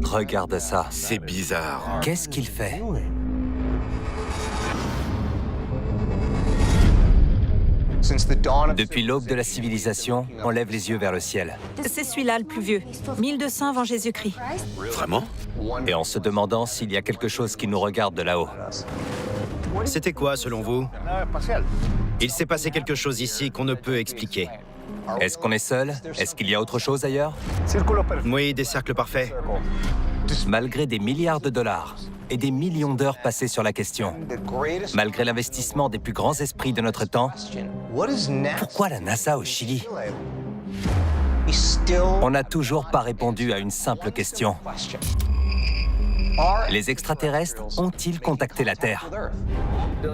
Regarde ça. C'est bizarre. Qu'est-ce qu'il fait? Depuis l'aube de la civilisation, on lève les yeux vers le ciel. C'est celui-là le plus vieux, 1200 avant Jésus-Christ. Vraiment? Et en se demandant s'il y a quelque chose qui nous regarde de là-haut. C'était quoi, selon vous? Il s'est passé quelque chose ici qu'on ne peut expliquer. Est-ce qu'on est seul? Est-ce qu'il y a autre chose ailleurs? Oui, des cercles parfaits. Malgré des milliards de dollars et des millions d'heures passées sur la question, malgré l'investissement des plus grands esprits de notre temps, pourquoi la NASA au Chili? On n'a toujours pas répondu à une simple question. Les extraterrestres ont-ils contacté la Terre?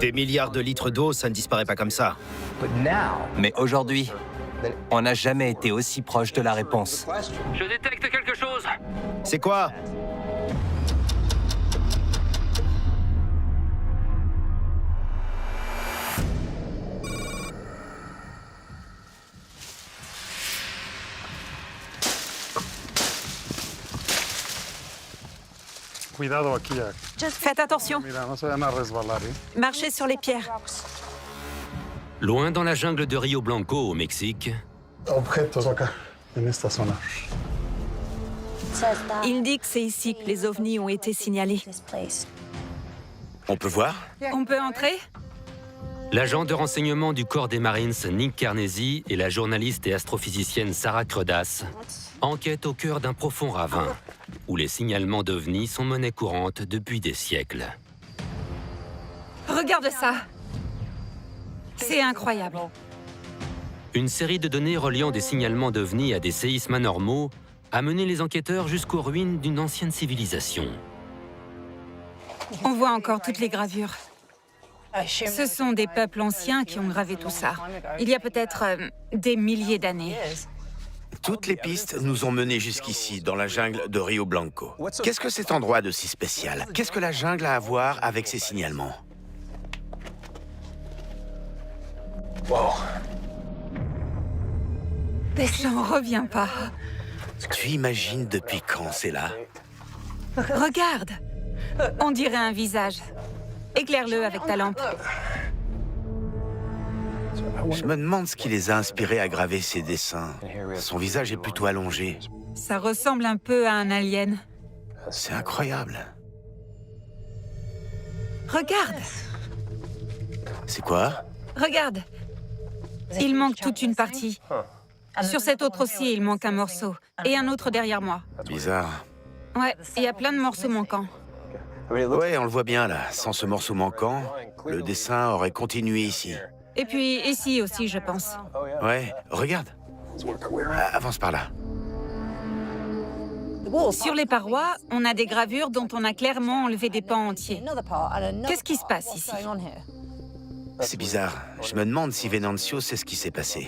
Des milliards de litres d'eau, ça ne disparaît pas comme ça. Mais aujourd'hui, on n'a jamais été aussi proche de la réponse. Je détecte quelque chose. C'est quoi? Cuidado aquí. Faites attention, Mira, no se van a resbalar, ¿eh? marchez sur les pierres. Loin dans la jungle de Rio Blanco, au Mexique, Objetos acá, en esta zona. Il dit que c'est ici que les ovnis ont été signalés. On peut voir? On peut entrer? l'agent de renseignement du corps des Marines Nick Carnesi et la journaliste et astrophysicienne Sarah Credas enquêtent au cœur d'un profond ravin, où les signalements d'ovnis sont monnaie courante depuis des siècles. Regarde ça. C'est incroyable. Une série de données reliant des signalements d'ovnis à des séismes anormaux a mené les enquêteurs jusqu'aux ruines d'une ancienne civilisation. On voit encore toutes les gravures. Ce sont des peuples anciens qui ont gravé tout ça. Il y a peut-être des milliers d'années. Toutes les pistes nous ont menés jusqu'ici, dans la jungle de Rio Blanco. Qu'est-ce que cet endroit de si spécial? Qu'est-ce que la jungle a à voir avec ces signalements? J'en reviens pas. Tu imagines depuis quand c'est là? Regarde. On dirait un visage. Éclaire-le avec ta lampe. Je me demande ce qui les a inspirés à graver ces dessins. Son visage est plutôt allongé. Ça ressemble un peu à un alien. C'est incroyable. Regarde. C'est quoi? Regarde. Il manque toute une partie. Sur cette autre aussi, il manque un morceau. Et un autre derrière moi. Bizarre. Ouais, il y a plein de morceaux manquants. Ouais, on le voit bien là. Sans ce morceau manquant, le dessin aurait continué ici. Et puis ici aussi, je pense. Ouais, regarde. Avance par là. Sur les parois, on a des gravures dont on a clairement enlevé des pans entiers. Qu'est-ce qui se passe ici? C'est bizarre. Je me demande si Venancio sait ce qui s'est passé.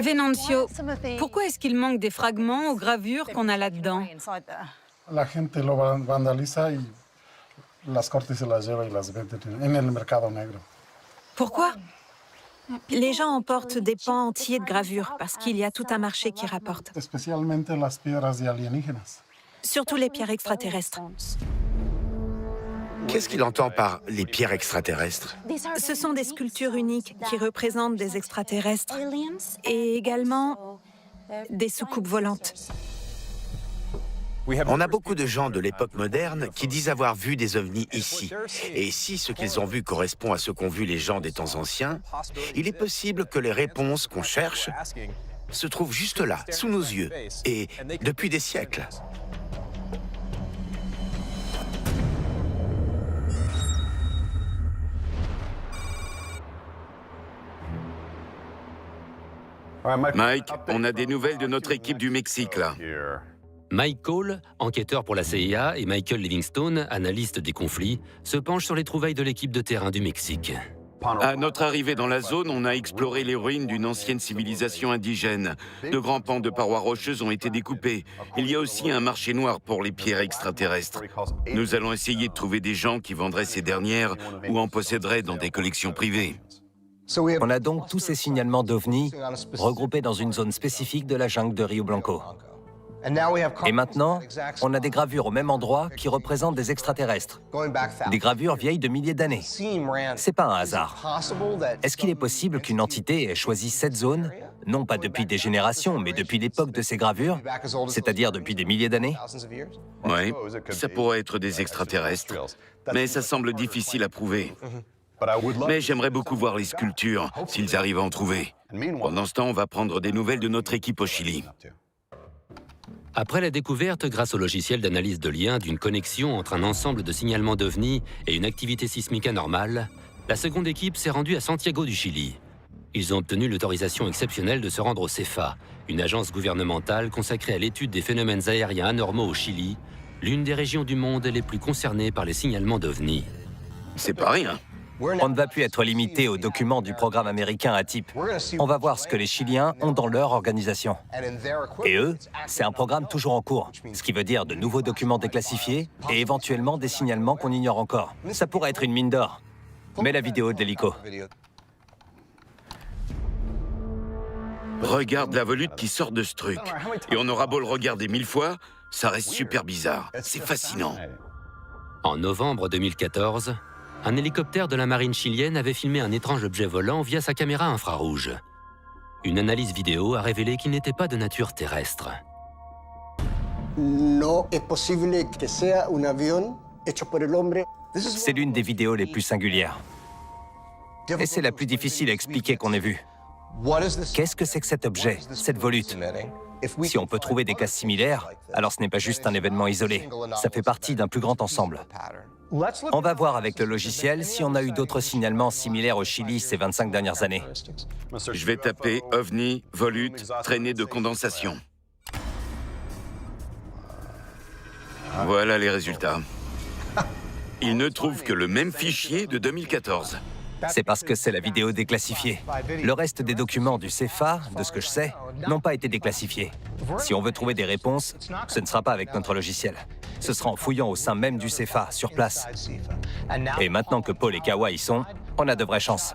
Venancio, pourquoi est-ce qu'il manque des fragments aux gravures qu'on a là-dedans? La gente lo vandaliza y las corta y se las lleva y las vende en el mercado negro. Pourquoi? Les gens emportent des pans entiers de gravures parce qu'il y a tout un marché qui rapporte. Especialmente las piedras de alienígenas. Surtout les pierres extraterrestres. Qu'est-ce qu'il entend par les pierres extraterrestres? Ce sont des sculptures uniques qui représentent des extraterrestres et également des soucoupes volantes. On a beaucoup de gens de l'époque moderne qui disent avoir vu des ovnis ici. Et si ce qu'ils ont vu correspond à ce qu'ont vu les gens des temps anciens, il est possible que les réponses qu'on cherche se trouvent juste là, sous nos yeux, et depuis des siècles. Mike, on a des nouvelles de notre équipe du Mexique, là. Mike Cole, enquêteur pour la CIA, et Michael Livingstone, analyste des conflits, se penchent sur les trouvailles de l'équipe de terrain du Mexique. À notre arrivée dans la zone, on a exploré les ruines d'une ancienne civilisation indigène. De grands pans de parois rocheuses ont été découpés. Il y a aussi un marché noir pour les pierres extraterrestres. Nous allons essayer de trouver des gens qui vendraient ces dernières ou en posséderaient dans des collections privées. On a donc tous ces signalements d'ovnis regroupés dans une zone spécifique de la jungle de Rio Blanco. Et maintenant, on a des gravures au même endroit qui représentent des extraterrestres. Des gravures vieilles de milliers d'années. C'est pas un hasard. Est-ce qu'il est possible qu'une entité ait choisi cette zone, non pas depuis des générations, mais depuis l'époque de ces gravures, c'est-à-dire depuis des milliers d'années? Oui, ça pourrait être des extraterrestres. Mais ça semble difficile à prouver. Mais j'aimerais beaucoup voir les sculptures, s'ils arrivent à en trouver. Pendant ce temps, on va prendre des nouvelles de notre équipe au Chili. Après la découverte, grâce au logiciel d'analyse de liens, d'une connexion entre un ensemble de signalements d'OVNI et une activité sismique anormale, la seconde équipe s'est rendue à Santiago du Chili. Ils ont obtenu l'autorisation exceptionnelle de se rendre au CEFA, une agence gouvernementale consacrée à l'étude des phénomènes aériens anormaux au Chili, l'une des régions du monde les plus concernées par les signalements d'OVNI. C'est pas rien. On ne va plus être limité aux documents du programme américain ATIP. On va voir ce que les Chiliens ont dans leur organisation. Et eux, c'est un programme toujours en cours, ce qui veut dire de nouveaux documents déclassifiés et éventuellement des signalements qu'on ignore encore. Ça pourrait être une mine d'or. Mais la vidéo de l'hélico. Regarde la volute qui sort de ce truc. Et on aura beau le regarder 1000 fois, ça reste super bizarre. C'est fascinant. En novembre 2014, un hélicoptère de la marine chilienne avait filmé un étrange objet volant via sa caméra infrarouge. Une analyse vidéo a révélé qu'il n'était pas de nature terrestre. C'est l'une des vidéos les plus singulières. Et c'est la plus difficile à expliquer qu'on ait vue. Qu'est-ce que c'est que cet objet, cette volute? Si on peut trouver des cas similaires, alors ce n'est pas juste un événement isolé. Ça fait partie d'un plus grand ensemble. On va voir avec le logiciel si on a eu d'autres signalements similaires au Chili ces 25 dernières années. Je vais taper OVNI, volute, traînée de condensation. Voilà les résultats. Ils ne trouvent que le même fichier de 2014. C'est parce que c'est la vidéo déclassifiée. Le reste des documents du CEFA, de ce que je sais, n'ont pas été déclassifiés. Si on veut trouver des réponses, ce ne sera pas avec notre logiciel. Ce sera en fouillant au sein même du CEFA, sur place. Et maintenant que Paul et Kawa y sont, on a de vraies chances.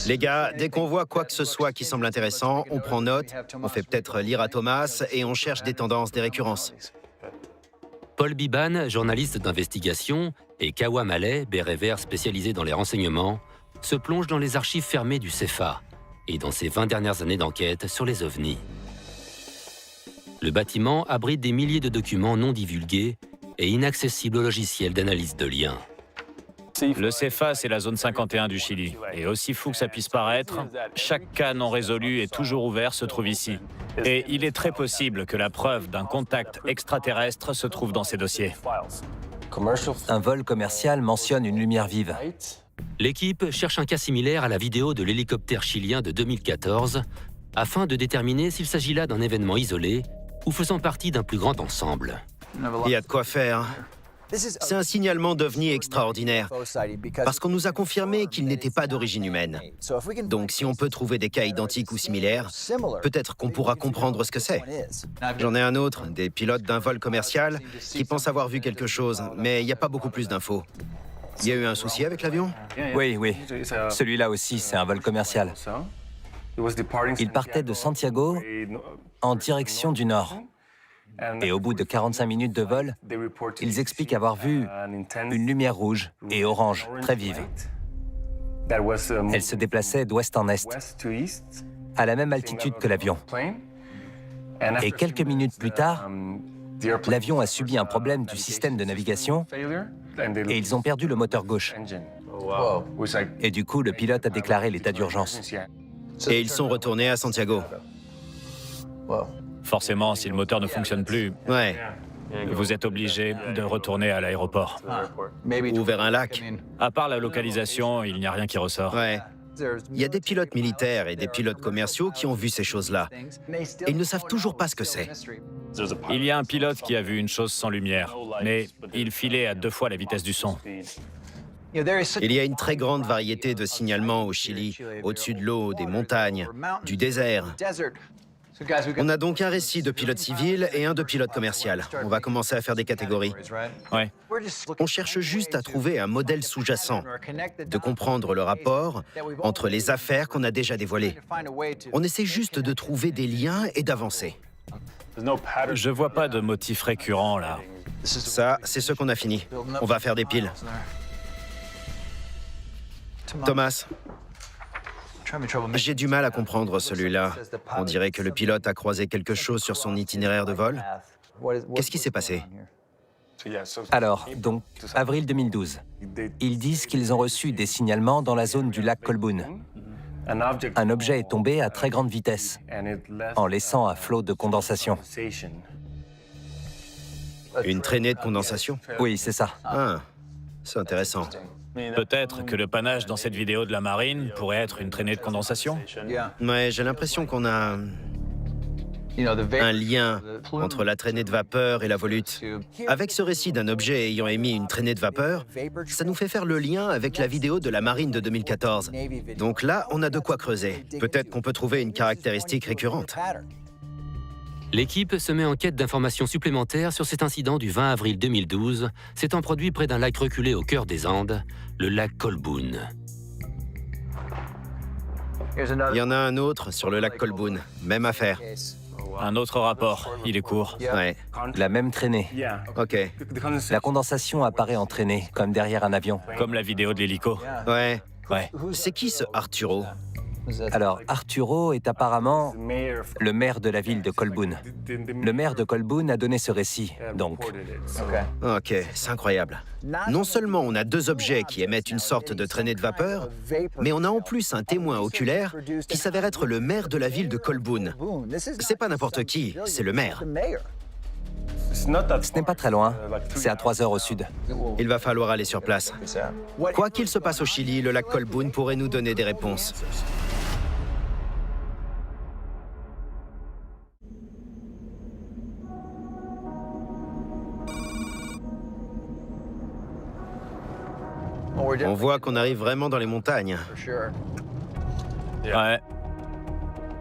Les gars, dès qu'on voit quoi que ce soit qui semble intéressant, on prend note, on fait peut-être lire à Thomas et on cherche des tendances, des récurrences. Paul Biban, journaliste d'investigation, et Kawa Mallet, béret vert spécialisé dans les renseignements, se plongent dans les archives fermées du CEFA et dans ses 20 dernières années d'enquête sur les ovnis. Le bâtiment abrite des milliers de documents non divulgués et inaccessibles au logiciel d'analyse de liens. Le CEFA, c'est la zone 51 du Chili. Et aussi fou que ça puisse paraître, chaque cas non résolu et toujours ouvert se trouve ici. Et il est très possible que la preuve d'un contact extraterrestre se trouve dans ces dossiers. Un vol commercial mentionne une lumière vive. L'équipe cherche un cas similaire à la vidéo de l'hélicoptère chilien de 2014 afin de déterminer s'il s'agit là d'un événement isolé ou faisant partie d'un plus grand ensemble. Il y a de quoi faire. C'est un signalement d'OVNI extraordinaire, parce qu'on nous a confirmé qu'il n'était pas d'origine humaine. Donc si on peut trouver des cas identiques ou similaires, peut-être qu'on pourra comprendre ce que c'est. J'en ai un autre, des pilotes d'un vol commercial qui pensent avoir vu quelque chose, mais il n'y a pas beaucoup plus d'infos. Il y a eu un souci avec l'avion? Oui. Celui-là aussi, c'est un vol commercial. Il partait de Santiago en direction du nord. Et au bout de 45 minutes de vol, ils expliquent avoir vu une lumière rouge et orange très vive. Elle se déplaçait d'ouest en est, à la même altitude que l'avion. Et quelques minutes plus tard, l'avion a subi un problème du système de navigation et ils ont perdu le moteur gauche. Et du coup, le pilote a déclaré l'état d'urgence. Et ils sont retournés à Santiago. Forcément, si le moteur ne fonctionne plus, Ouais, vous êtes obligé de retourner à l'aéroport. ou vers un lac. À part la localisation, il n'y a rien qui ressort. Ouais. Il y a des pilotes militaires et des pilotes commerciaux qui ont vu ces choses-là. Et ils ne savent toujours pas ce que c'est. Il y a un pilote qui a vu une chose sans lumière, mais il filait à 2 fois la vitesse du son. Il y a une très grande variété de signalements au Chili, au-dessus de l'eau, des montagnes, du désert. On a donc un récit de pilote civil et un de pilote commercial. On va commencer à faire des catégories. Ouais. On cherche juste à trouver un modèle sous-jacent, de comprendre le rapport entre les affaires qu'on a déjà dévoilées. On essaie juste de trouver des liens et d'avancer. Je vois pas de motif récurrent là. Ça, c'est ce qu'on a fini. On va faire des piles. Thomas, j'ai du mal à comprendre celui-là. On dirait que le pilote a croisé quelque chose sur son itinéraire de vol. Qu'est-ce qui s'est passé? Alors, donc, avril 2012. Ils disent qu'ils ont reçu des signalements dans la zone du lac Colboon. Un objet est tombé à très grande vitesse, en laissant un flot de condensation. Une traînée de condensation? Oui, c'est ça. Ah, c'est intéressant. Peut-être que le panache dans cette vidéo de la marine pourrait être une traînée de condensation. Ouais, j'ai l'impression qu'on a un lien entre la traînée de vapeur et la volute. Avec ce récit d'un objet ayant émis une traînée de vapeur, ça nous fait faire le lien avec la vidéo de la marine de 2014. Donc là, on a de quoi creuser. Peut-être qu'on peut trouver une caractéristique récurrente. L'équipe se met en quête d'informations supplémentaires sur cet incident du 20 avril 2012, s'étant produit près d'un lac reculé au cœur des Andes, le lac Colboon. Il y en a un autre sur le lac Colboon. Même affaire. Un autre rapport, il est court. Ouais, La même traînée. ok. La condensation apparaît en traînée, comme derrière un avion. Comme la vidéo de l'hélico. Ouais. Ouais. C'est qui ce Arturo? Alors, Arturo est apparemment le maire de la ville de Colboon. Le maire de Colboon a donné ce récit, donc. Ok, c'est incroyable. Non seulement on a deux objets qui émettent une sorte de traînée de vapeur, mais on a en plus un témoin oculaire qui s'avère être le maire de la ville de Colboon. C'est pas n'importe qui, c'est le maire. Ce n'est pas très loin. C'est à 3 heures au sud. Il va falloir aller sur place. Quoi qu'il se passe au Chili, le lac Colboon pourrait nous donner des réponses. On voit qu'on arrive vraiment dans les montagnes. Ouais.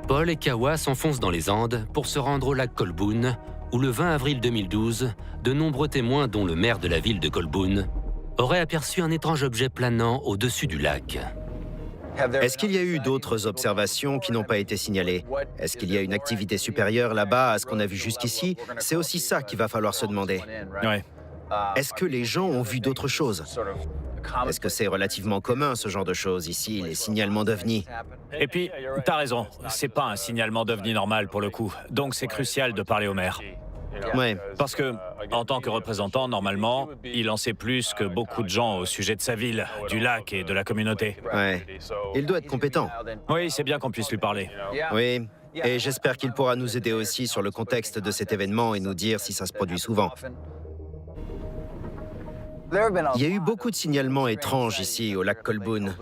Paul et Kawa s'enfoncent dans les Andes pour se rendre au lac Colboon, où le 20 avril 2012, de nombreux témoins, dont le maire de la ville de Colboon, auraient aperçu un étrange objet planant au-dessus du lac. Est-ce qu'il y a eu d'autres observations qui n'ont pas été signalées? Est-ce qu'il y a une activité supérieure là-bas à ce qu'on a vu jusqu'ici? C'est aussi ça qu'il va falloir se demander. Ouais. Est-ce que les gens ont vu d'autres choses? Est-ce que c'est relativement commun, ce genre de choses, ici, les signalements d'OVNI? Et puis, t'as raison, c'est pas un signalement d'OVNI normal pour le coup, donc c'est crucial de parler au maire. Ouais. Parce que, en tant que représentant, normalement, il en sait plus que beaucoup de gens au sujet de sa ville, du lac et de la communauté. Ouais. Il doit être compétent. Oui, c'est bien qu'on puisse lui parler. Oui. Et j'espère qu'il pourra nous aider aussi sur le contexte de cet événement et nous dire si ça se produit souvent. Il y a eu beaucoup de signalements étranges ici, au lac Colboon.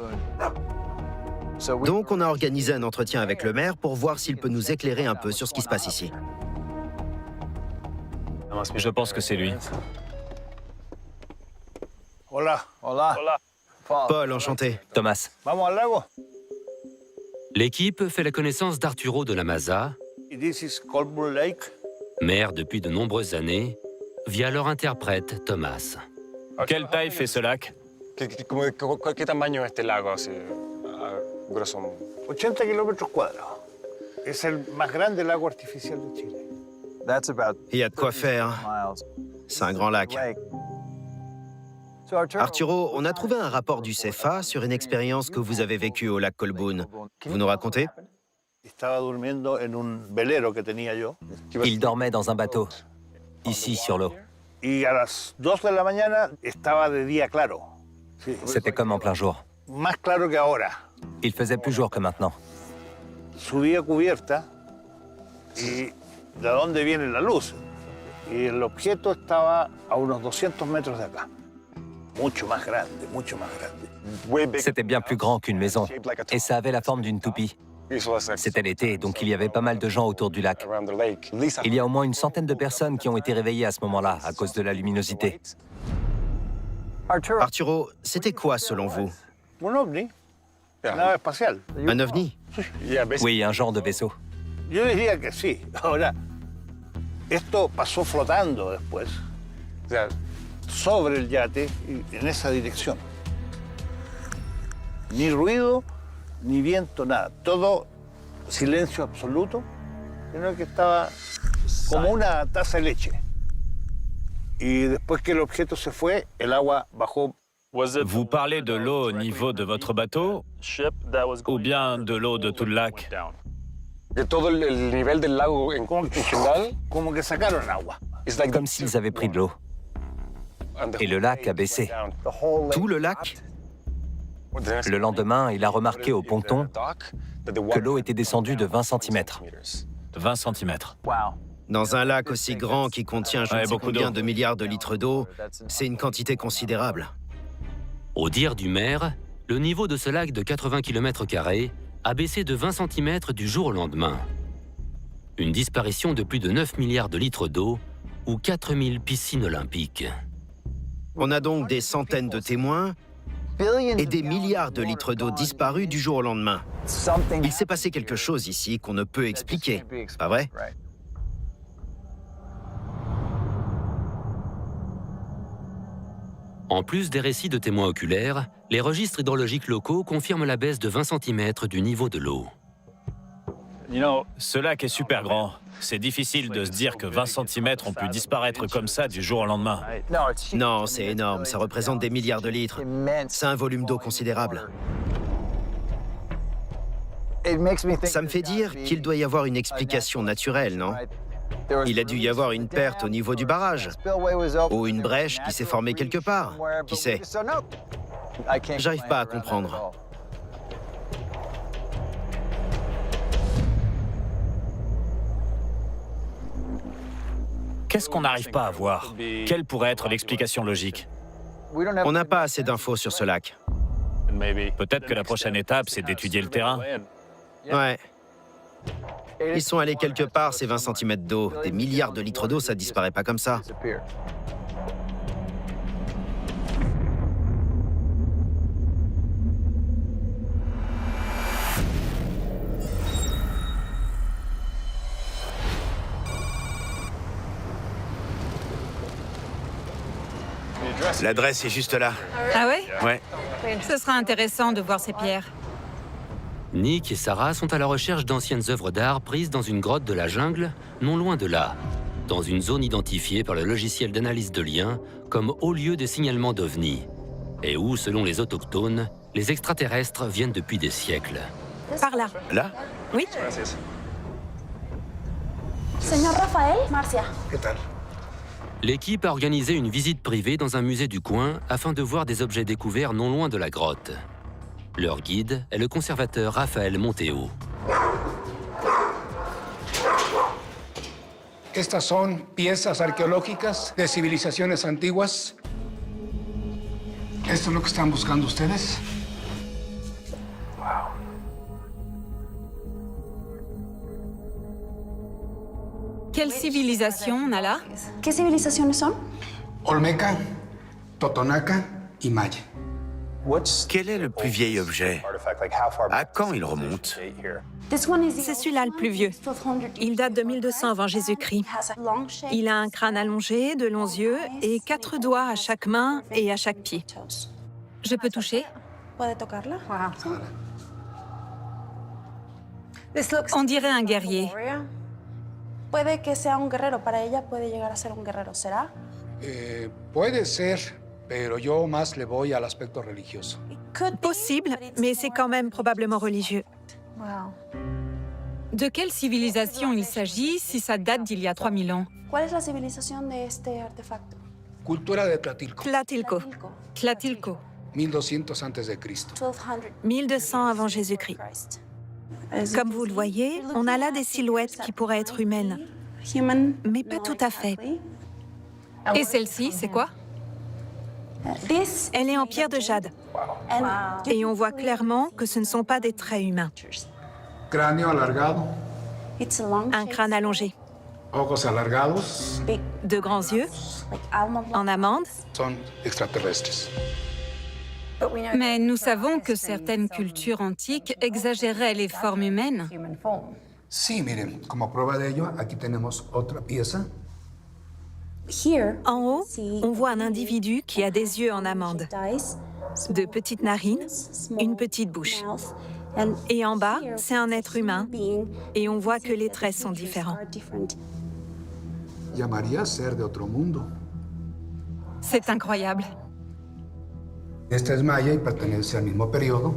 Donc, on a organisé un entretien avec le maire pour voir s'il peut nous éclairer un peu sur ce qui se passe ici. Je pense que c'est lui. Paul, enchanté. Thomas. L'équipe fait la connaissance d'Arturo de la Maza, maire depuis de nombreuses années, via leur interprète Thomas. Quelle taille fait ce lac? ¿Qué tamaño es este lago, así, a grosso modo? 80 kilómetros cuadrados. Es el más grande lago artificial de Chile. Il y a de quoi faire. C'est un grand lac. Arturo, on a trouvé un rapport du CFA sur une expérience que vous avez vécue au lac Colboon. Vous nous racontez? Estaba durmiendo en un velero que tenía yo. Il dormait dans un bateau, ici sur l'eau. Y a las 2 de la mañana estaba de día claro. Sí, C'était comme en plein jour. más claro que ahora. Il faisait plus jour que maintenant. Subí a cubierta y ¿de dónde viene la luz? Y el objeto estaba a unos 200 metros de acá. Mucho más grande, mucho más grande. C'était bien plus grand qu'une maison, et ça avait la forme d'une toupie. C'était l'été, donc il y avait pas mal de gens autour du lac. Il y a au moins une centaine de personnes qui ont été réveillées à ce moment-là, à cause de la luminosité. Arturo, c'était quoi selon vous? Un ovni, nave espacial. Un ovni? Oui, un genre de vaisseau. Yo diría que sí. Ahora, esto pasó flotando después, O sea, sobre el yate y en esa dirección. Ni ruido, ni viento, nada. Todo silencio absoluto, sino que estaba como una taza de leche. Y después que el objeto se fue, el agua bajó. Vous parlez de l'eau au niveau de votre bateau ou bien de l'eau de tout le lac? que todo el nivel del lago en general Como que sacaron agua. is like Comme s'ils avaient pris de l'eau. and the Et le lac a baissé. Tout le lac? Le lendemain, il a remarqué au ponton que l'eau était descendue de 20 cm. 20 cm. Dans un lac aussi grand qui contient je ne Ouais, sais beaucoup combien d'eau. de milliards de litres d'eau, c'est une quantité considérable. Au dire du maire, le niveau de ce lac de 80 km² a baissé de 20 cm du jour au lendemain. Une disparition de plus de 9 milliards de litres d'eau ou 4000 piscines olympiques. On a donc des centaines de témoins et des milliards de litres d'eau disparus du jour au lendemain. Il s'est passé quelque chose ici qu'on ne peut expliquer, pas vrai? En plus des récits de témoins oculaires, les registres hydrologiques locaux confirment la baisse de 20 cm du niveau de l'eau. Ce lac est super grand. C'est difficile de se dire que 20 cm ont pu disparaître comme ça du jour au lendemain. Non, c'est énorme, ça représente des milliards de litres. C'est un volume d'eau considérable. Ça me fait dire qu'il doit y avoir une explication naturelle, non? Il a dû y avoir une perte au niveau du barrage, ou une brèche qui s'est formée quelque part, qui sait? J'arrive pas à comprendre. Qu'est-ce qu'on n'arrive pas à voir? Quelle pourrait être l'explication logique? On n'a pas assez d'infos sur ce lac. Peut-être que la prochaine étape, c'est d'étudier le terrain. Ouais. Ils sont allés quelque part, ces 20 cm d'eau. Des milliards de litres d'eau, ça disparaît pas comme ça. L'adresse est juste là. Ah ouais? Ouais. Ce sera intéressant de voir ces pierres. Nick et Sarah sont à la recherche d'anciennes œuvres d'art prises dans une grotte de la jungle, non loin de là, dans une zone identifiée par le logiciel d'analyse de liens comme haut lieu de signalement d'OVNI, et où, selon les autochtones, les extraterrestres viennent depuis des siècles. Par là. Là? Oui. Señor Rafael, Marcia. L'équipe a organisé une visite privée dans un musée du coin afin de voir des objets découverts non loin de la grotte. Leur guide est le conservateur Rafael Monteo. Estas son piezas arqueológicas de civilizaciones antiguas. ¿Esto es lo que están buscando ustedes? Quelle civilisation on a là? ¿Qué civilizaciones son? Olmeca, Totonaca y Maya. Quel est le plus vieil objet? À quand il remonte? C'est celui-là le plus vieux. Il date de 1200 avant Jésus-Christ. Il a un crâne allongé, de longs yeux et 4 doigts à chaque main et à chaque pied. Je peux toucher? On dirait un guerrier. Puede que sea un guerrero. Para ella puede llegar a ser un guerrero. ¿Será? Puede ser, pero yo más le voy al aspecto religioso. Possible, mais c'est quand même probablement religieux. Wow. De quelle civilisation il s'agit si ça date d'il y a 3000 ans? ¿Cuál es la civilización de este artefacto? Cultura de Tlatilco, Tlatilco. Tlatilco. 1200 antes de Cristo. 1200 avant Jésus-Christ. Comme vous le voyez, on a là des silhouettes qui pourraient être humaines, mais pas tout à fait. Et celle-ci, c'est quoi? Elle est en pierre de jade. Et on voit clairement que ce ne sont pas des traits humains. Cráneo alargado, Un crâne allongé, ojos alargados, de grands yeux, en amande. son extraterrestres. Mais nous savons que certaines cultures antiques exagéraient les formes humaines. Sí, miren, como prueba de ello, aquí tenemos otra pieza. En haut, on voit un individu qui a des yeux en amande, de petites narines, une petite bouche. Et en bas, c'est un être humain, et on voit que les traits sont différents. Llamaría ser de otro mundo. C'est incroyable. Este es maya y pertenece al mismo periodo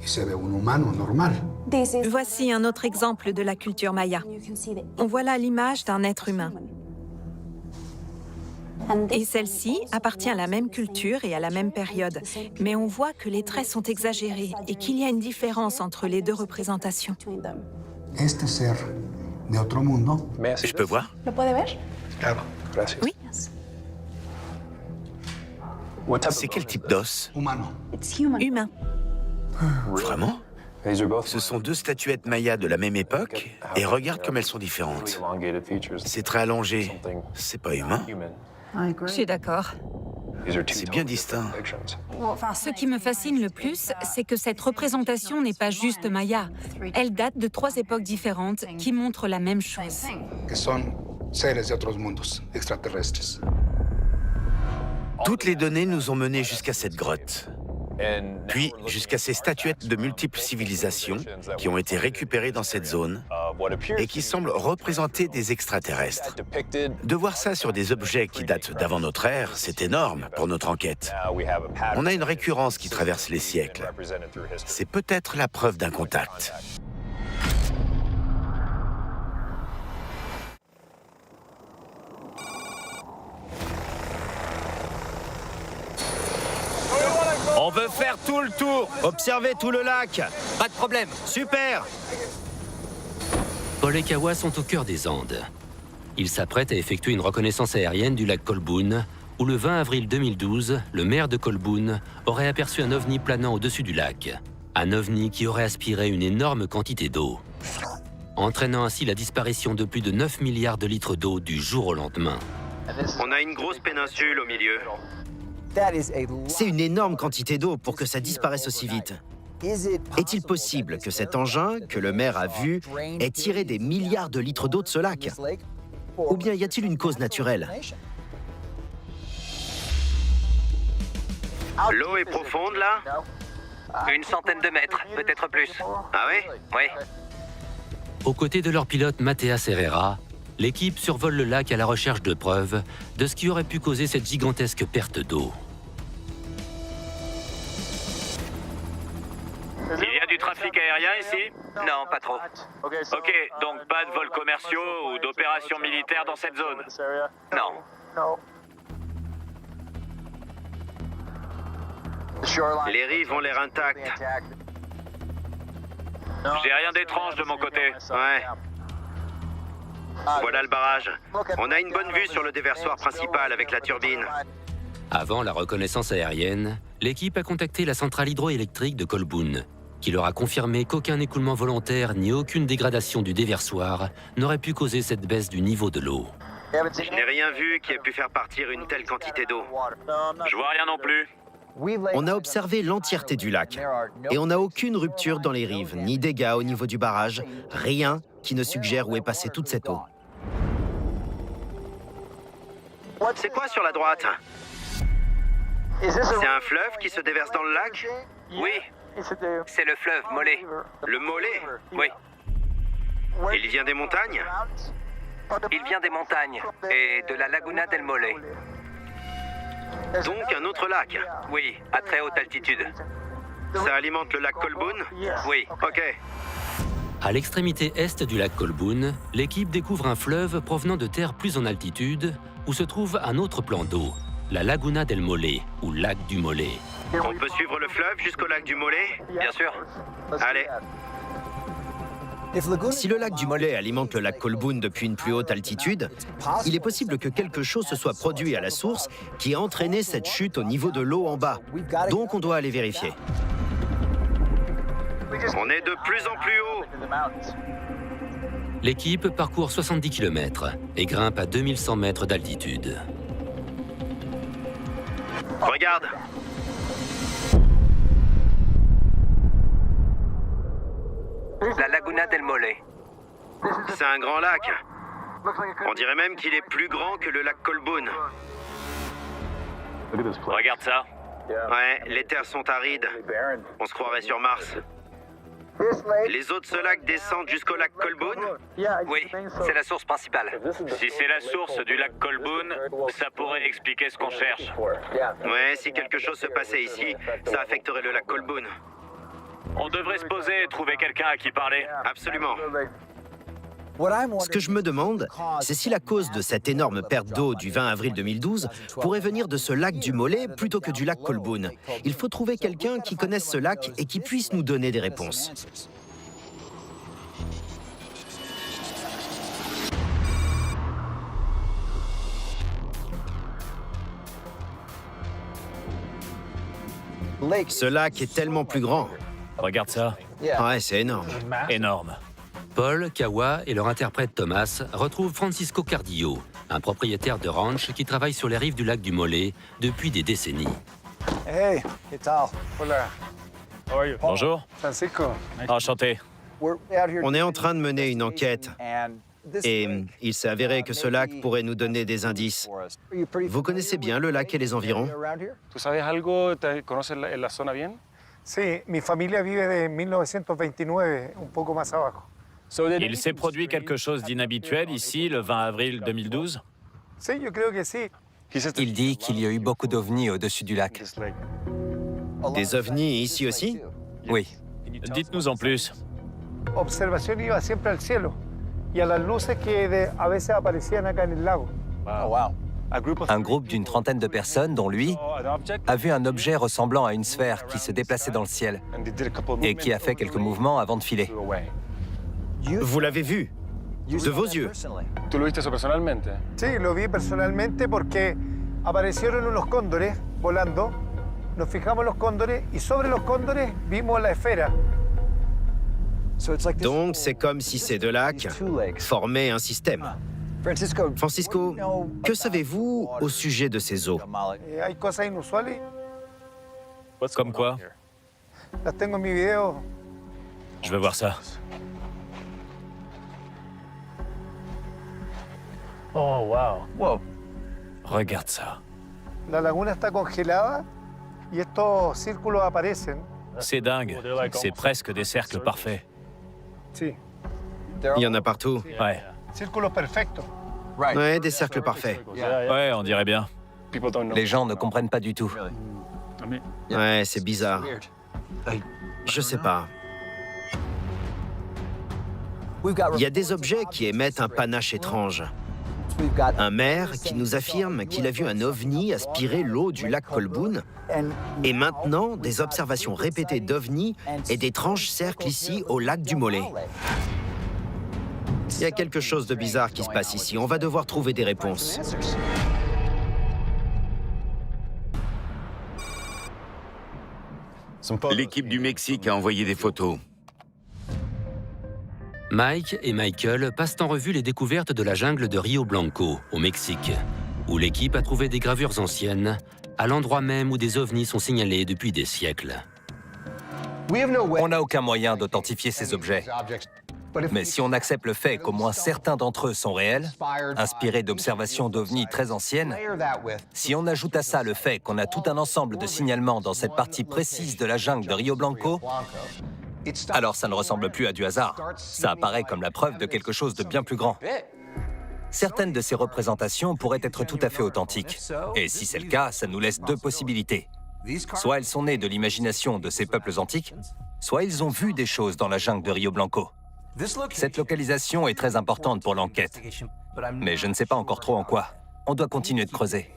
y se ve un humano normal. Voici un autre exemple de la culture maya. On voit là l'image d'un être humain. Et celle-ci appartient à la même culture et à la même période. Mais on voit que les traits sont exagérés et qu'il y a une différence entre les deux représentations. Este ser de otro mundo. Je peux voir? ¿Lo puede ver? Claro, gracias. Oui. C'est quel type d'os? Humano. Humain. Vraiment? Ce sont deux statuettes mayas de la même époque, et regarde comme elles sont différentes. C'est très allongé. C'est pas humain. Je suis d'accord. C'est bien distinct. Ce qui me fascine le plus, c'est que cette représentation n'est pas juste maya. Elle date de 3 époques différentes qui montrent la même chose. Que son seres de otros mundos, extraterrestres. Toutes les données nous ont menés jusqu'à cette grotte. Puis jusqu'à ces statuettes de multiples civilisations qui ont été récupérées dans cette zone et qui semblent représenter des extraterrestres. De voir ça sur des objets qui datent d'avant notre ère, c'est énorme pour notre enquête. On a une récurrence qui traverse les siècles. C'est peut-être la preuve d'un contact. On veut faire tout le tour. Observez tout le lac. Pas de problème. Super. Paul et Kawa sont au cœur des Andes. Ils s'apprêtent à effectuer une reconnaissance aérienne du lac Colbún, où le 20 avril 2012, le maire de Colbún aurait aperçu un ovni planant au-dessus du lac. Un ovni qui aurait aspiré une énorme quantité d'eau, entraînant ainsi la disparition de plus de 9 milliards de litres d'eau du jour au lendemain. On a une grosse péninsule au milieu. C'est une énorme quantité d'eau pour que ça disparaisse aussi vite. Est-il possible que cet engin, que le maire a vu, ait tiré des milliards de litres d'eau de ce lac? Ou bien y a-t-il une cause naturelle? L'eau est profonde, là? Une centaine de mètres, peut-être plus. Ah oui? Oui. Aux côtés de leur pilote Mathias Herrera, l'équipe survole le lac à la recherche de preuves de ce qui aurait pu causer cette gigantesque perte d'eau. Il y a du trafic aérien ici? Non, pas trop. Ok, donc pas de vols commerciaux ou d'opérations militaires dans cette zone? Non. Les rives ont l'air intactes. J'ai rien d'étrange de mon côté. Ouais. Voilà le barrage. On a une bonne vue sur le déversoir principal avec la turbine. Avant la reconnaissance aérienne, l'équipe a contacté la centrale hydroélectrique de Colbún, qui leur a confirmé qu'aucun écoulement volontaire ni aucune dégradation du déversoir n'aurait pu causer cette baisse du niveau de l'eau. Je n'ai rien vu qui ait pu faire partir une telle quantité d'eau. Je vois rien non plus. On a observé l'entièreté du lac et on n'a aucune rupture dans les rives, ni dégâts au niveau du barrage, rien qui ne suggère où est passée toute cette eau. C'est quoi sur la droite? C'est un fleuve qui se déverse dans le lac? Oui. C'est le fleuve Mollet. Le Mollet? Oui. Il vient des montagnes? Il vient des montagnes et de la Laguna del Mollet. Donc un autre lac? Oui, à très haute altitude. Ça alimente le lac Colbún? Oui. Ok. À l'extrémité est du lac Colbún, l'équipe découvre un fleuve provenant de terres plus en altitude, où se trouve un autre plan d'eau, la Laguna del Mollet, ou lac du Mollet. On peut suivre le fleuve jusqu'au lac du Mollet? Bien sûr. Allez. Si le lac du Mollet alimente le lac Colbún depuis une plus haute altitude, il est possible que quelque chose se soit produit à la source qui a entraîné cette chute au niveau de l'eau en bas. Donc on doit aller vérifier. On est de plus en plus haut. L'équipe parcourt 70 km et grimpe à 2100 mètres d'altitude. Regarde. La Laguna del Mollet. C'est un grand lac. On dirait même qu'il est plus grand que le lac Colboon. Regarde ça. Ouais, les terres sont arides. On se croirait sur Mars. Les eaux de ce lac descendent jusqu'au lac Colboon? Oui, c'est la source principale. Si c'est la source du lac Colboon, ça pourrait expliquer ce qu'on cherche. Ouais, si quelque chose se passait ici, ça affecterait le lac Colboon. On devrait se poser et trouver quelqu'un à qui parler. Absolument. Ce que je me demande, c'est si la cause de cette énorme perte d'eau du 20 avril 2012 pourrait venir de ce lac du Mollet plutôt que du lac Colboon. Il faut trouver quelqu'un qui connaisse ce lac et qui puisse nous donner des réponses. Ce lac est tellement plus grand. Regarde ça. Ouais, c'est énorme. Énorme. Paul, Kawa et leur interprète Thomas retrouvent Francisco Cardillo, un propriétaire de ranch qui travaille sur les rives du lac du Mollet depuis des décennies. Hey, ¿qué tal? Hola. Bonjour. Francisco. Enchanté. On est en train de mener une enquête et il s'est avéré que ce lac pourrait nous donner des indices. Vous connaissez bien le lac et les environs? ¿Tú sabes algo? ¿Conoces la zona bien? Sí, mi familia vive de 1929, un poco más abajo. Il s'est produit quelque chose d'inhabituel ici le 20 avril 2012? Sí, yo creo que sí. Il dit qu'il y a eu beaucoup d'ovnis au-dessus du lac. Des ovnis ici aussi? Oui. Dites-nous en plus. Observación iba siempre al cielo y a las luces que a veces aparecían acá en el lago. Un groupe d'une trentaine de personnes, dont lui, a vu un objet ressemblant à une sphère qui se déplaçait dans le ciel et qui a fait quelques mouvements avant de filer. Vous l'avez vu? De vos yeux? ¿Tú lo viste eso personalmente? Sí, lo vi personalmente porque aparecieron unos cóndores volando. Nos fijamos en los cóndores y sobre los cóndores vimos la esfera. Donc c'est comme si ces deux lacs formaient un système. Francisco, que savez-vous au sujet de ces eaux? Hay cosas inusuales. Comme quoi? Las tengo en mi video. Je veux voir ça. Oh, wow. Regarde ça. La laguna está congelada y estos círculos aparecen. C'est dingue. C'est presque des cercles parfaits. Sí, Il y en a partout. Ouais. círculos perfectos. Ouais, des cercles parfaits. Ouais, on dirait bien. Les gens ne comprennent pas du tout. Ouais, c'est bizarre. Je sais pas. Il y a des objets qui émettent un panache étrange. Un maire qui nous affirme qu'il a vu un ovni aspirer l'eau du lac Colboon. Et maintenant, des observations répétées d'ovnis et d'étranges cercles ici au lac du Mollet. Il y a quelque chose de bizarre qui se passe ici. On va devoir trouver des réponses. L'équipe du Mexique a envoyé des photos. Mike et Michael passent en revue les découvertes de la jungle de Rio Blanco, au Mexique, où l'équipe a trouvé des gravures anciennes, à l'endroit même où des ovnis sont signalés depuis des siècles. On n'a aucun moyen d'authentifier ces objets. Mais si on accepte le fait qu'au moins certains d'entre eux sont réels, inspirés d'observations d'ovnis très anciennes, si on ajoute à ça le fait qu'on a tout un ensemble de signalements dans cette partie précise de la jungle de Rio Blanco, alors ça ne ressemble plus à du hasard. Ça apparaît comme la preuve de quelque chose de bien plus grand. Certaines de ces représentations pourraient être tout à fait authentiques. Et si c'est le cas, ça nous laisse deux possibilités. Soit elles sont nées de l'imagination de ces peuples antiques, soit ils ont vu des choses dans la jungle de Rio Blanco. Cette localisation est très importante pour l'enquête. Mais je ne sais pas encore trop en quoi. On doit continuer de creuser.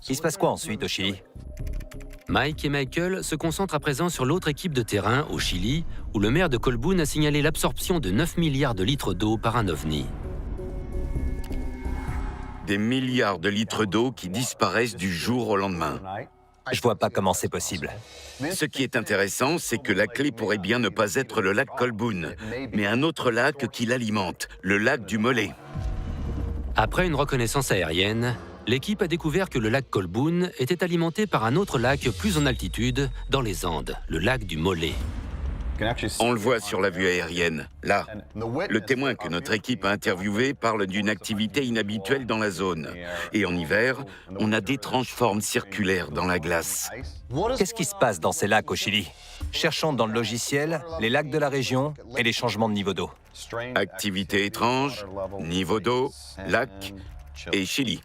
Il se passe quoi ensuite au Chili? Mike et Michael se concentrent à présent sur l'autre équipe de terrain, au Chili, où le maire de Colboon a signalé l'absorption de 9 milliards de litres d'eau par un ovni. Des milliards de litres d'eau qui disparaissent du jour au lendemain. Je vois pas comment c'est possible. Ce qui est intéressant, c'est que la clé pourrait bien ne pas être le lac Colboon, mais un autre lac qui l'alimente, le lac du Mollet. Après une reconnaissance aérienne, l'équipe a découvert que le lac Colboon était alimenté par un autre lac plus en altitude, dans les Andes, le lac du Mollet. On le voit sur la vue aérienne, là. Le témoin que notre équipe a interviewé parle d'une activité inhabituelle dans la zone. Et en hiver, on a d'étranges formes circulaires dans la glace. Qu'est-ce qui se passe dans ces lacs au Chili? Cherchons dans le logiciel les lacs de la région et les changements de niveau d'eau. Activité étrange, niveau d'eau, lac et Chili.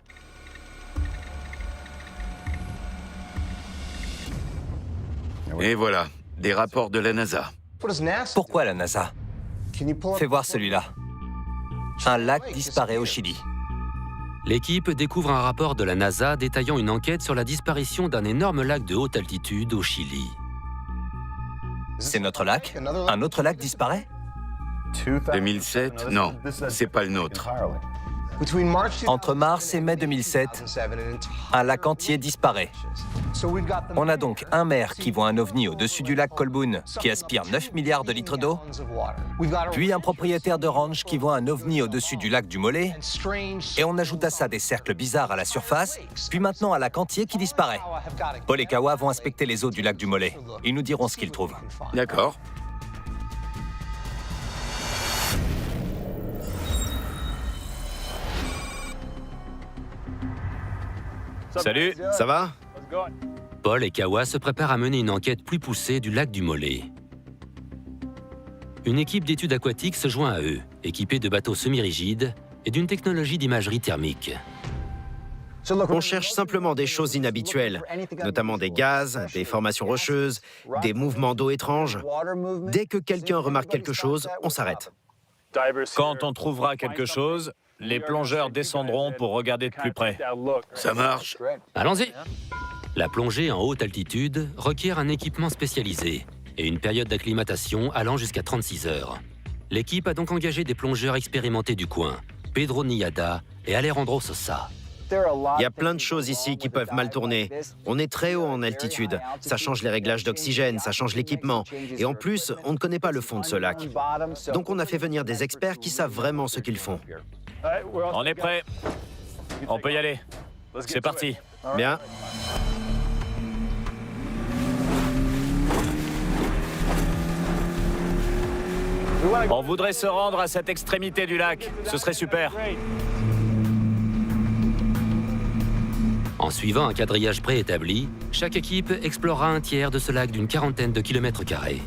Et voilà, des rapports de la NASA. Pourquoi la NASA? Fais voir celui-là. Un lac disparaît au Chili. L'équipe découvre un rapport de la NASA détaillant une enquête sur la disparition d'un énorme lac de haute altitude au Chili. C'est notre lac? Un autre lac disparaît? 2007? Non, c'est pas le nôtre. Entre mars et mai 2007, un lac entier disparaît. On a donc un maire qui voit un ovni au-dessus du lac Colboon qui aspire 9 milliards de litres d'eau, puis un propriétaire de ranch qui voit un ovni au-dessus du lac du Mollet, et on ajoute à ça des cercles bizarres à la surface, puis maintenant un lac entier qui disparaît. Paul et Kawa vont inspecter les eaux du lac du Mollet. Ils nous diront ce qu'ils trouvent. D'accord. Salut, Ça va? Paul et Kawa se préparent à mener une enquête plus poussée du lac du Mollet. Une équipe d'études aquatiques se joint à eux, équipée de bateaux semi-rigides et d'une technologie d'imagerie thermique. On cherche simplement des choses inhabituelles, notamment des gaz, des formations rocheuses, des mouvements d'eau étranges. Dès que quelqu'un remarque quelque chose, on s'arrête. quand on trouvera quelque chose, les plongeurs descendront pour regarder de plus près. Ça marche. Allons-y! La plongée en haute altitude requiert un équipement spécialisé et une période d'acclimatation allant jusqu'à 36 heures. L'équipe a donc engagé des plongeurs expérimentés du coin, Pedro Niada et Alejandro Sosa. Il y a plein de choses ici qui peuvent mal tourner. On est très haut en altitude. Ça change les réglages d'oxygène, ça change l'équipement. Et en plus, on ne connaît pas le fond de ce lac. Donc on a fait venir des experts qui savent vraiment ce qu'ils font. On est prêt. On peut y aller. C'est parti. Bien. On voudrait se rendre à cette extrémité du lac. Ce serait super. En suivant un quadrillage préétabli, chaque équipe explorera un tiers de ce lac d'une quarantaine de kilomètres carrés.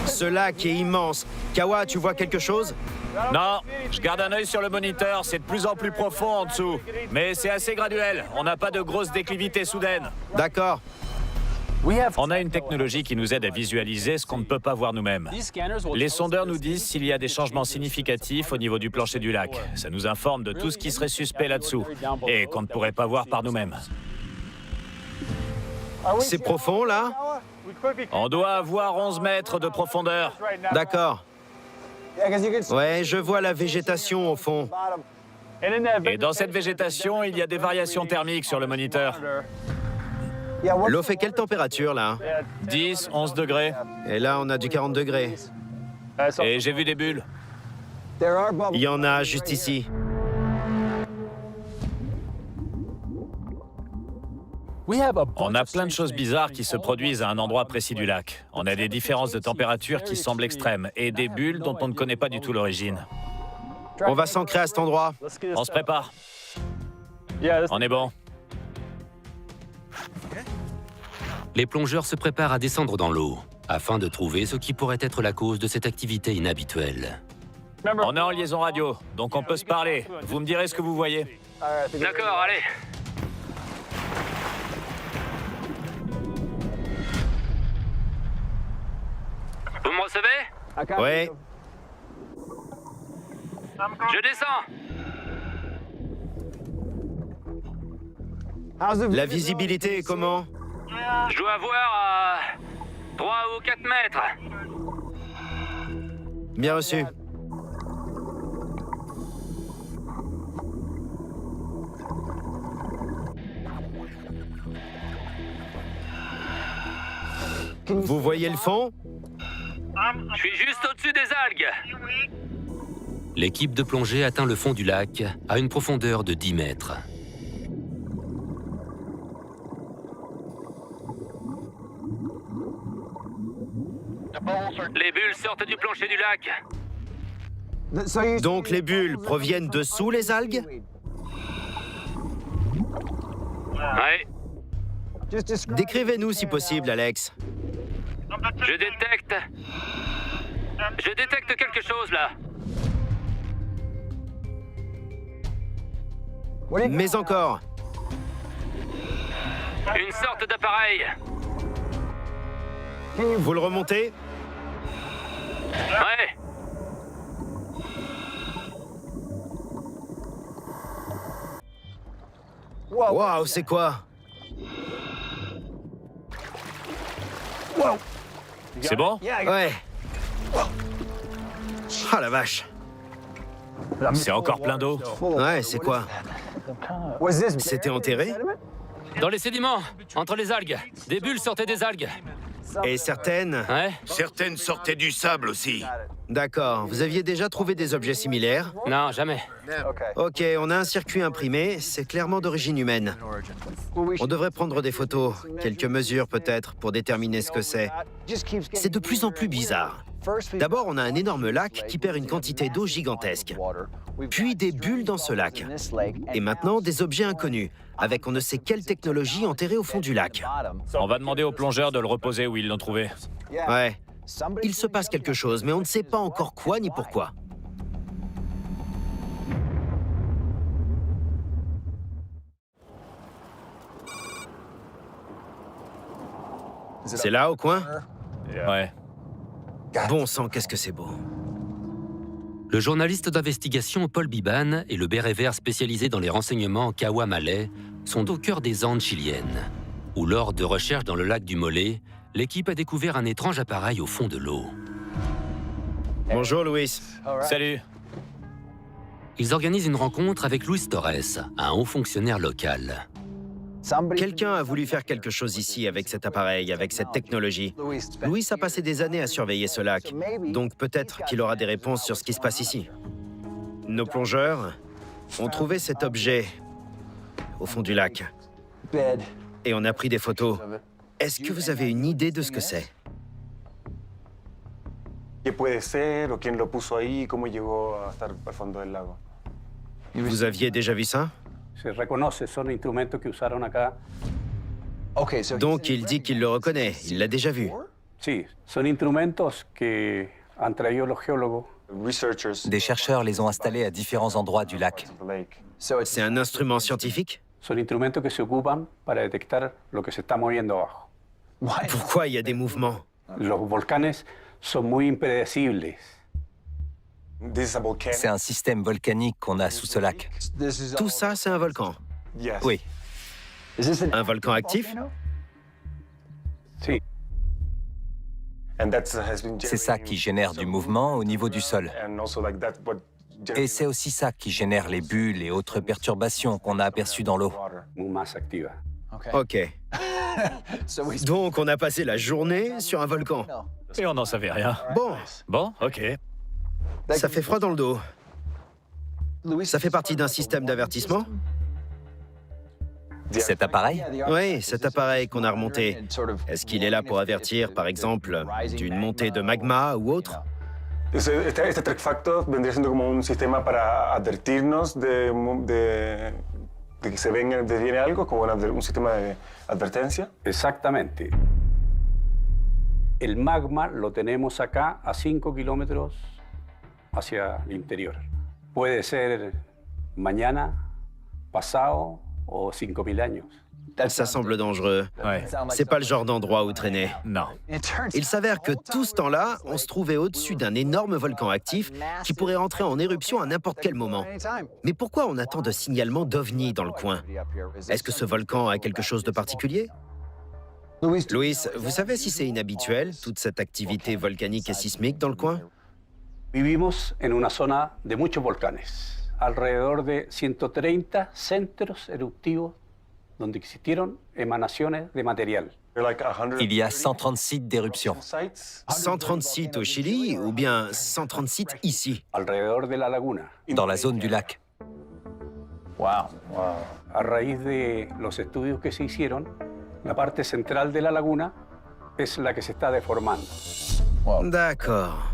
Ce lac est immense. Kawa, tu vois quelque chose? Non, je garde un œil sur le moniteur. C'est de plus en plus profond en dessous. Mais c'est assez graduel. On n'a pas de grosses déclivités soudaines. D'accord. On a une technologie qui nous aide à visualiser ce qu'on ne peut pas voir nous-mêmes. Les sondeurs nous disent s'il y a des changements significatifs au niveau du plancher du lac. Ça nous informe de tout ce qui serait suspect là-dessous et qu'on ne pourrait pas voir par nous-mêmes. C'est profond, là? On doit avoir 11 mètres de profondeur. D'accord. Ouais, je vois la végétation au fond. Et dans cette végétation, il y a des variations thermiques sur le moniteur. L'eau fait quelle température, là? 10, 11 degrés. Et là, on a du 40 degrés. Et j'ai vu des bulles. Il y en a juste ici. On a plein de choses bizarres qui se produisent à un endroit précis du lac. On a des différences de température qui semblent extrêmes et des bulles dont on ne connaît pas du tout l'origine. On va s'ancrer à cet endroit. On se prépare. On est bon. Les plongeurs se préparent à descendre dans l'eau, afin de trouver ce qui pourrait être la cause de cette activité inhabituelle. On est en liaison radio, donc on peut se parler. Vous me direz ce que vous voyez. D'accord, allez. Vous me recevez? Ouais. Je descends. La visibilité est comment? Je dois avoir 3 ou 4 mètres. Bien reçu. Vous voyez le fond? Je suis juste au-dessus des algues. L'équipe de plongée atteint le fond du lac à une profondeur de 10 mètres. Les bulles sortent du plancher du lac. Donc les bulles proviennent de sous les algues? Ouais. Décrivez-nous si possible, Alex. Je détecte quelque chose là. Mais encore. Une sorte d'appareil. Vous le remontez? Ouais. Waouh, c'est quoi? C'est bon? Ouais. Ah la vache. C'est encore plein d'eau. Ouais, c'est quoi? C'était enterré? Dans les sédiments, entre les algues. Des bulles sortaient des algues. Et certaines? Ouais. Certaines sortaient du sable aussi. D'accord. Vous aviez déjà trouvé des objets similaires? Non, jamais. Ok, on a un circuit imprimé. C'est clairement d'origine humaine. On devrait prendre des photos, quelques mesures peut-être, pour déterminer ce que c'est. C'est de plus en plus bizarre. D'abord, on a un énorme lac qui perd une quantité d'eau gigantesque. Puis des bulles dans ce lac. Et maintenant, des objets inconnus, avec on ne sait quelle technologie enterrée au fond du lac. On va demander aux plongeurs de le reposer où ils l'ont trouvé. Ouais. Il se passe quelque chose, mais on ne sait pas encore quoi ni pourquoi. C'est là, au coin? Ouais. Bon sang, qu'est-ce que c'est beau. Le journaliste d'investigation Paul Biban et le béret vert spécialisé dans les renseignements Kawa Malay sont au cœur des Andes chiliennes, où lors de recherches dans le lac du Mollet, l'équipe a découvert un étrange appareil au fond de l'eau. Bonjour, Luis. Salut. Ils organisent une rencontre avec Luis Torres, un haut fonctionnaire local. Quelqu'un a voulu faire quelque chose ici avec cet appareil, avec cette technologie. Luis a passé des années à surveiller ce lac, donc peut-être qu'il aura des réponses sur ce qui se passe ici. Nos plongeurs ont trouvé cet objet au fond du lac. Et on a pris des photos. Est-ce que vous avez une idée de ce que c'est? Vous aviez déjà vu ça? Donc il dit qu'il le reconnaît, il l'a déjà vu. Des chercheurs les ont installés à différents endroits du lac. C'est un instrument scientifique? Pourquoi il y a des mouvements? C'est un système volcanique qu'on a sous ce lac. Tout ça, c'est un volcan? Oui. Un volcan actif? C'est ça qui génère du mouvement au niveau du sol. Et c'est aussi ça qui génère les bulles et autres perturbations qu'on a aperçues dans l'eau. Ok. Donc on a passé la journée sur un volcan. Et on n'en savait rien. Bon, ok. Ça fait froid dans le dos. Ça fait partie d'un système d'avertissement? Cet appareil? Oui, cet appareil qu'on a remonté. Est-ce qu'il est là pour avertir, par exemple, d'une montée de magma ou autre? Este track factor vendría siendo como un sistema para advertirnos de que se viene algo, como un sistema de advertencia. Exactamente. El magma lo tenemos acá a 5 kilómetros hacia el interior. Puede ser mañana, pasado o 5000 años. Ça semble dangereux. Ouais. C'est pas le genre d'endroit où traîner. Non. Il s'avère que tout ce temps-là, on se trouvait au-dessus d'un énorme volcan actif qui pourrait entrer en éruption à n'importe quel moment. Mais pourquoi on attend de signalements d'OVNI dans le coin? Est-ce que ce volcan a quelque chose de particulier? Luis, vous savez si c'est inhabituel, toute cette activité volcanique et sismique dans le coin? Vivimos en una zona de muchos volcanes. Alrededor de 130 centros eruptivos donde existieron emanaciones de material. Il y a 130 sites d'éruption. 130 sites au Chili ou bien 130 sites ici? Alrededor de la laguna. Dans la zone du lac. Wow. A raíz de los estudios que se hicieron, la parte central de la laguna es la que se está deformando. D'accord.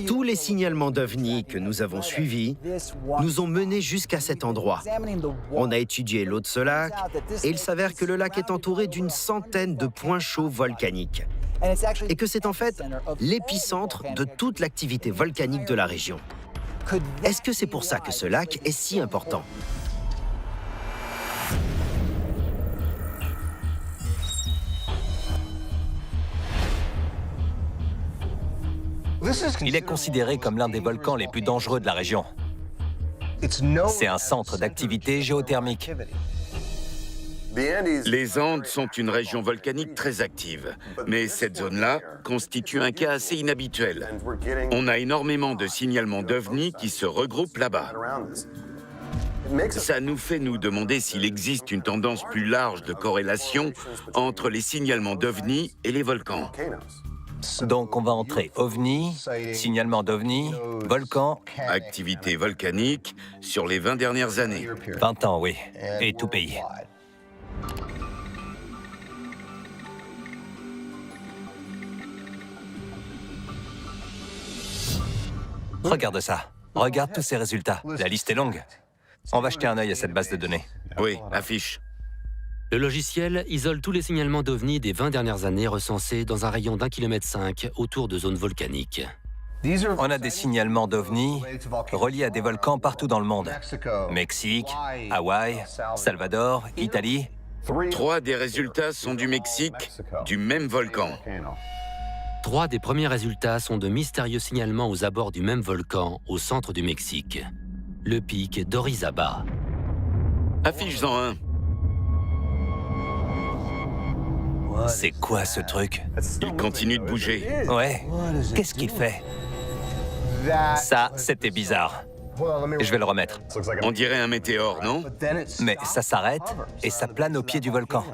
Tous les signalements d'OVNI que nous avons suivis nous ont menés jusqu'à cet endroit. On a étudié l'eau de ce lac et il s'avère que le lac est entouré d'une centaine de points chauds volcaniques et que c'est en fait l'épicentre de toute l'activité volcanique de la région. Est-ce que c'est pour ça que ce lac est si important ? Il est considéré comme l'un des volcans les plus dangereux de la région. C'est un centre d'activité géothermique. Les Andes sont une région volcanique très active, mais cette zone-là constitue un cas assez inhabituel. On a énormément de signalements d'OVNI qui se regroupent là-bas. Ça nous fait nous demander s'il existe une tendance plus large de corrélation entre les signalements d'OVNI et les volcans. Donc on va entrer OVNI, signalement d'OVNI, volcan... Activité volcanique sur les 20 dernières années. 20 ans, oui, et tout pays. Regarde ça. Regarde tous ces résultats. La liste est longue. On va jeter un œil à cette base de données. Oui, affiche. Le logiciel isole tous les signalements d'OVNI des 20 dernières années recensés dans un rayon d'1,5 km autour de zones volcaniques. On a des signalements d'OVNI reliés à des volcans partout dans le monde. Mexique, Hawaï, Salvador, Italie. 3 des résultats sont du Mexique, du même volcan. 3 des premiers résultats sont de mystérieux signalements aux abords du même volcan au centre du Mexique. Le pic d'Orizaba. Affiche-en un. C'est quoi ce truc? Il continue de bouger. Ouais. Qu'est-ce qu'il fait? Ça, c'était bizarre. Je vais le remettre. On dirait un météore, non? Mais ça s'arrête et ça plane au pied du volcan.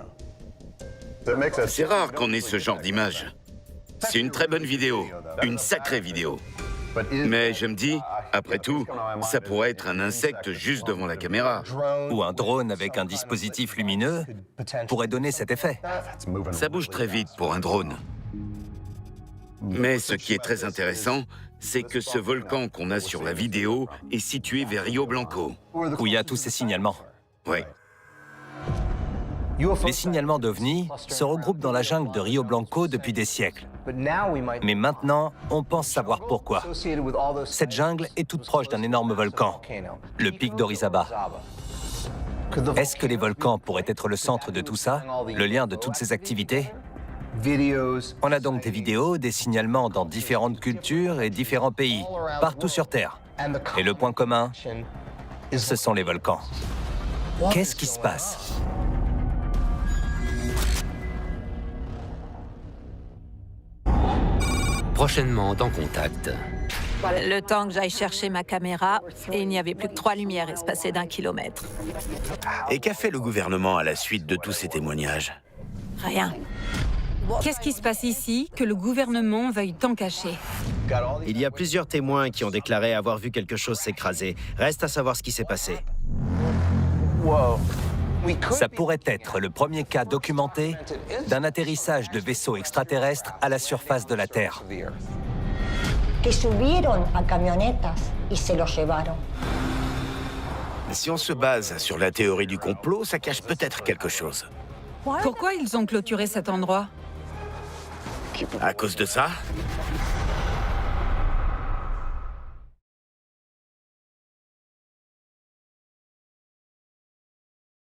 C'est rare qu'on ait ce genre d'image. C'est une très bonne vidéo, une sacrée vidéo. Mais je me dis, après tout, ça pourrait être un insecte juste devant la caméra. Ou un drone avec un dispositif lumineux pourrait donner cet effet. Ça bouge très vite pour un drone. Mais ce qui est très intéressant, c'est que ce volcan qu'on a sur la vidéo est situé vers Rio Blanco. Où il y a tous ces signalements. Oui. Les signalements d'OVNI se regroupent dans la jungle de Rio Blanco depuis des siècles. Mais maintenant, on pense savoir pourquoi. Cette jungle est toute proche d'un énorme volcan, le pic d'Orizaba. Est-ce que les volcans pourraient être le centre de tout ça, le lien de toutes ces activités? On a donc des vidéos, des signalements dans différentes cultures et différents pays, partout sur Terre. Et le point commun, ce sont les volcans. Qu'est-ce qui se passe? Prochainement dans Contact. Le temps que j'aille chercher ma caméra, et il n'y avait plus que 3 lumières espacées d'1 kilomètre. Et qu'a fait le gouvernement à la suite de tous ces témoignages? Rien. Qu'est-ce qui se passe ici que le gouvernement veuille tant cacher? Il y a plusieurs témoins qui ont déclaré avoir vu quelque chose s'écraser. Reste à savoir ce qui s'est passé. Ça pourrait être le premier cas documenté d'un atterrissage de vaisseaux extraterrestres à la surface de la Terre. Que subieron a camionetas y se los llevaron. Si on se base sur la théorie du complot, ça cache peut-être quelque chose. Pourquoi ils ont clôturé cet endroit? À cause de ça?